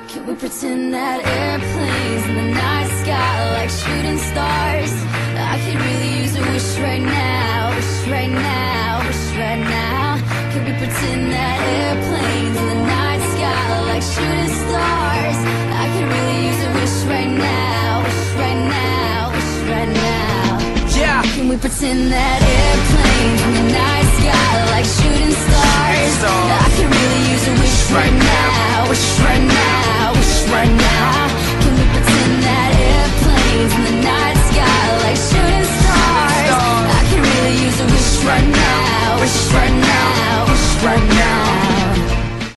Can we pretend that airplanes in the night sky like shooting stars? I could really use a wish right now, wish right now, wish right now. Can we pretend that airplanes in the night sky like shooting stars? I could really use a wish right now, wish right now, wish right now. Yeah. Can we pretend that airplanes in the night sky like shooting stars? I could really use a wish right now, wish right now.